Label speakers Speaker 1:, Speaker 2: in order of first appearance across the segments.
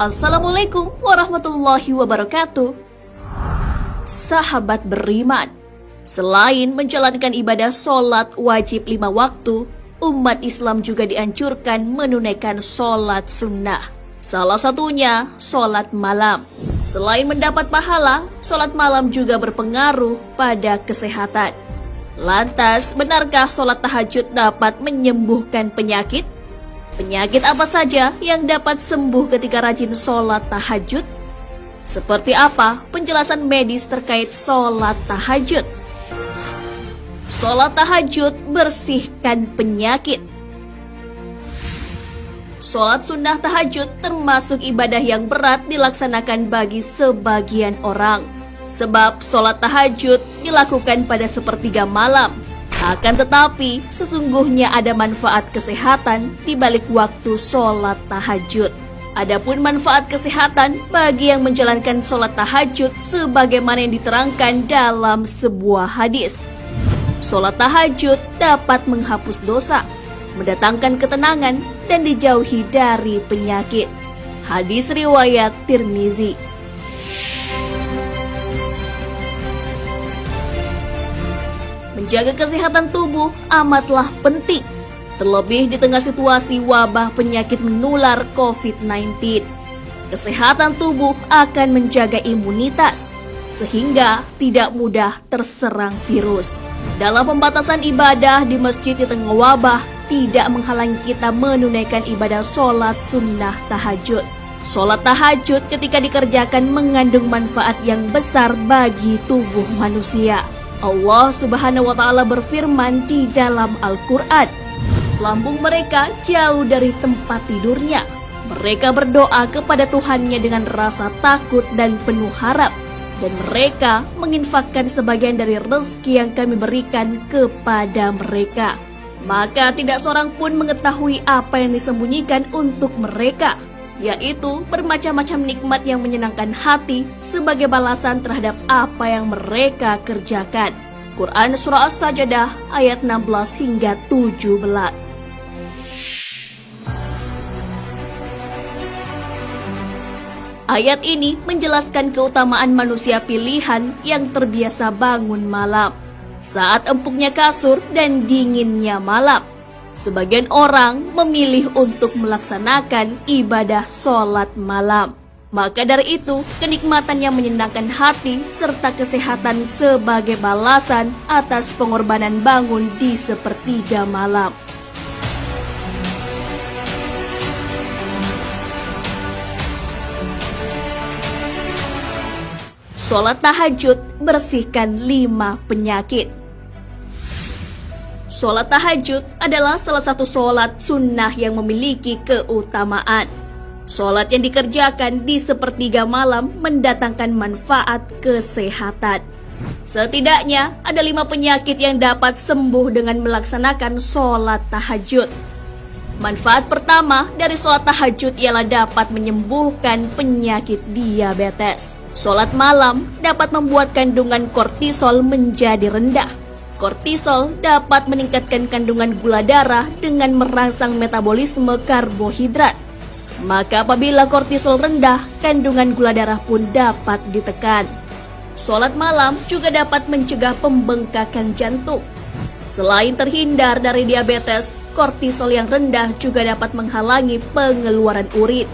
Speaker 1: Assalamualaikum warahmatullahi wabarakatuh. Sahabat beriman, selain menjalankan ibadah sholat wajib 5 waktu, umat Islam juga dianjurkan menunaikan sholat sunnah. Salah satunya sholat malam. Selain mendapat pahala, sholat malam juga berpengaruh pada kesehatan. Lantas, benarkah sholat tahajud dapat menyembuhkan penyakit? Penyakit apa saja yang dapat sembuh ketika rajin sholat tahajud? Seperti apa penjelasan medis terkait sholat tahajud? Sholat tahajud bersihkan penyakit. Sholat sunnah tahajud termasuk ibadah yang berat dilaksanakan bagi sebagian orang. Sebab sholat tahajud dilakukan pada sepertiga malam. Akan tetapi, sesungguhnya ada manfaat kesehatan di balik waktu sholat tahajud. Adapun manfaat kesehatan bagi yang menjalankan sholat tahajud sebagaimana yang diterangkan dalam sebuah hadis. Sholat tahajud dapat menghapus dosa, mendatangkan ketenangan, dan dijauhi dari penyakit. Hadis riwayat Tirmizi. Menjaga kesehatan tubuh amatlah penting, terlebih di tengah situasi wabah penyakit menular COVID-19. Kesehatan tubuh akan menjaga imunitas, sehingga tidak mudah terserang virus. Dalam pembatasan ibadah di masjid di tengah wabah, tidak menghalangi kita menunaikan ibadah sholat sunnah tahajud. Sholat tahajud ketika dikerjakan mengandung manfaat yang besar bagi tubuh manusia. Allah Subhanahu wa Ta'ala berfirman di dalam Al-Quran, lambung mereka jauh dari tempat tidurnya. Mereka berdoa kepada Tuhannya dengan rasa takut dan penuh harap, dan mereka menginfakkan sebagian dari rezeki yang kami berikan kepada mereka. Maka tidak seorang pun mengetahui apa yang disembunyikan untuk mereka, yaitu bermacam-macam nikmat yang menyenangkan hati sebagai balasan terhadap apa yang mereka kerjakan. Quran Surah As-Sajdah ayat 16 hingga 17. Ayat ini menjelaskan keutamaan manusia pilihan yang terbiasa bangun malam saat empuknya kasur dan dinginnya malam. Sebagian orang memilih untuk melaksanakan ibadah sholat malam. Maka dari itu, kenikmatan yang menyenangkan hati serta kesehatan sebagai balasan atas pengorbanan bangun di sepertiga malam. Sholat tahajud bersihkan 5 penyakit. Sholat tahajud adalah salah satu sholat sunnah yang memiliki keutamaan. Sholat yang dikerjakan di sepertiga malam mendatangkan manfaat kesehatan. Setidaknya ada 5 penyakit yang dapat sembuh dengan melaksanakan sholat tahajud. Manfaat pertama dari sholat tahajud ialah dapat menyembuhkan penyakit diabetes. Sholat malam dapat membuat kandungan kortisol menjadi rendah. Kortisol dapat meningkatkan kandungan gula darah dengan merangsang metabolisme karbohidrat. Maka apabila kortisol rendah, kandungan gula darah pun dapat ditekan. Sholat malam juga dapat mencegah pembengkakan jantung. Selain terhindar dari diabetes, kortisol yang rendah juga dapat menghalangi pengeluaran urin.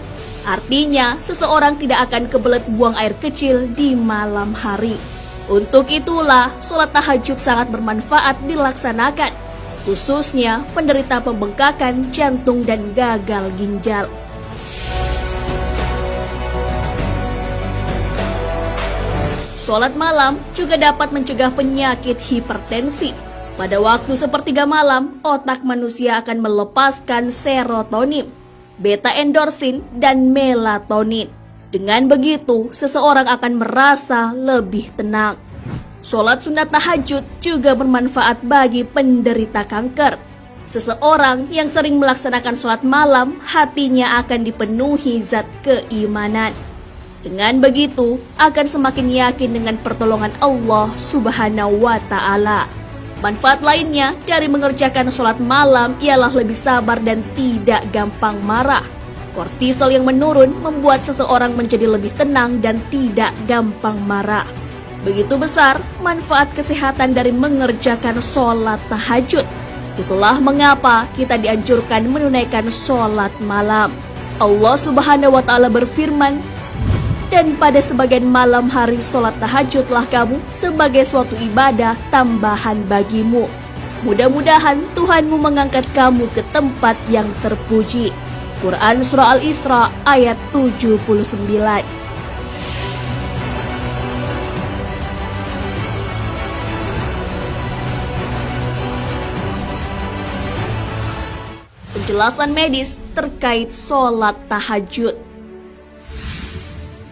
Speaker 1: Artinya, seseorang tidak akan kebelet buang air kecil di malam hari. Untuk itulah, sholat tahajud sangat bermanfaat dilaksanakan, khususnya penderita pembengkakan jantung dan gagal ginjal. Sholat malam juga dapat mencegah penyakit hipertensi. Pada waktu sepertiga malam, otak manusia akan melepaskan serotonin, beta endorfin, dan melatonin. Dengan begitu, seseorang akan merasa lebih tenang. Sholat sunat tahajud juga bermanfaat bagi penderita kanker. Seseorang yang sering melaksanakan sholat malam, hatinya akan dipenuhi zat keimanan. Dengan begitu, akan semakin yakin dengan pertolongan Allah Subhanahu wa Ta'ala. Manfaat lainnya dari mengerjakan sholat malam ialah lebih sabar dan tidak gampang marah. Kortisol yang menurun membuat seseorang menjadi lebih tenang dan tidak gampang marah. Begitu besar manfaat kesehatan dari mengerjakan sholat tahajud. Itulah mengapa kita dianjurkan menunaikan sholat malam. Allah Subhanahu wa Ta'ala berfirman, "Dan pada sebagian malam hari sholat tahajudlah kamu sebagai suatu ibadah tambahan bagimu. Mudah-mudahan Tuhanmu mengangkat kamu ke tempat yang terpuji." Quran Surah Al-Isra ayat 79. Penjelasan medis terkait sholat tahajud.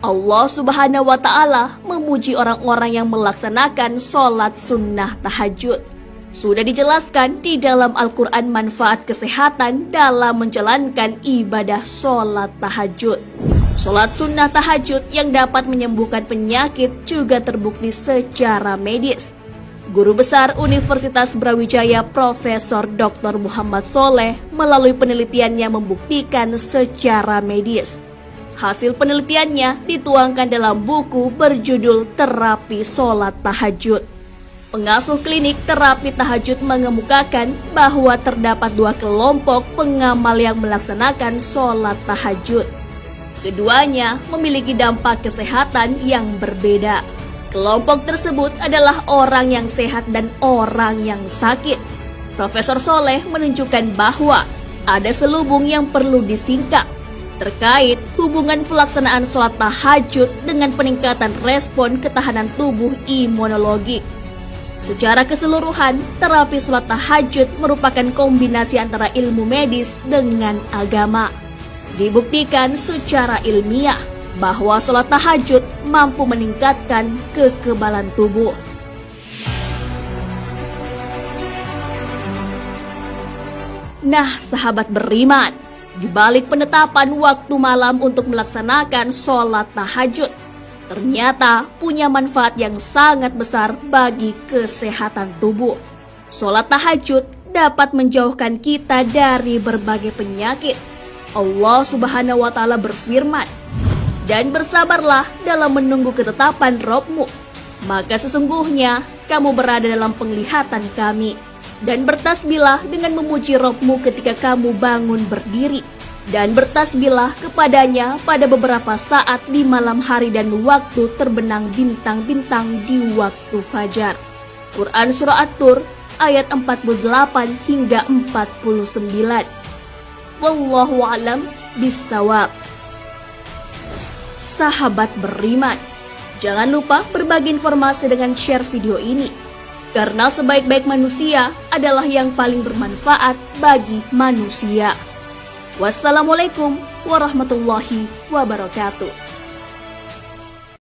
Speaker 1: Allah Subhanahu wa Ta'ala memuji orang-orang yang melaksanakan sholat sunnah tahajud. Sudah dijelaskan di dalam Al-Quran manfaat kesehatan dalam menjalankan ibadah sholat tahajud. Sholat sunnah tahajud yang dapat menyembuhkan penyakit juga terbukti secara medis. Guru Besar Universitas Brawijaya Profesor Dr. Muhammad Soleh melalui penelitiannya membuktikan secara medis. Hasil penelitiannya dituangkan dalam buku berjudul Terapi Sholat Tahajud. Pengasuh klinik terapi tahajud mengemukakan bahwa terdapat dua kelompok pengamal yang melaksanakan sholat tahajud. Keduanya memiliki dampak kesehatan yang berbeda. Kelompok tersebut adalah orang yang sehat dan orang yang sakit. Profesor Soleh menunjukkan bahwa ada selubung yang perlu disingkap terkait hubungan pelaksanaan sholat tahajud dengan peningkatan respon ketahanan tubuh imunologik. Secara keseluruhan, terapi sholat tahajud merupakan kombinasi antara ilmu medis dengan agama. Dibuktikan secara ilmiah bahwa sholat tahajud mampu meningkatkan kekebalan tubuh. Nah, sahabat beriman, di balik penetapan waktu malam untuk melaksanakan sholat tahajud, ternyata punya manfaat yang sangat besar bagi kesehatan tubuh. Sholat tahajud dapat menjauhkan kita dari berbagai penyakit. Allah Subhanahu wa Ta'ala berfirman, "Dan bersabarlah dalam menunggu ketetapan Rabb-Mu, maka sesungguhnya kamu berada dalam penglihatan kami. Dan bertasbihlah dengan memuji Rabb-Mu ketika kamu bangun berdiri. Dan bertasbihlah kepadanya pada beberapa saat di malam hari dan waktu terbenam bintang-bintang di waktu fajar." Quran Surah At-Tur ayat 48 hingga 49. Wallahu a'lam bissawab. Sahabat beriman, jangan lupa berbagi informasi dengan share video ini. Karena sebaik-baik manusia adalah yang paling bermanfaat bagi manusia. Wassalamualaikum warahmatullahi wabarakatuh.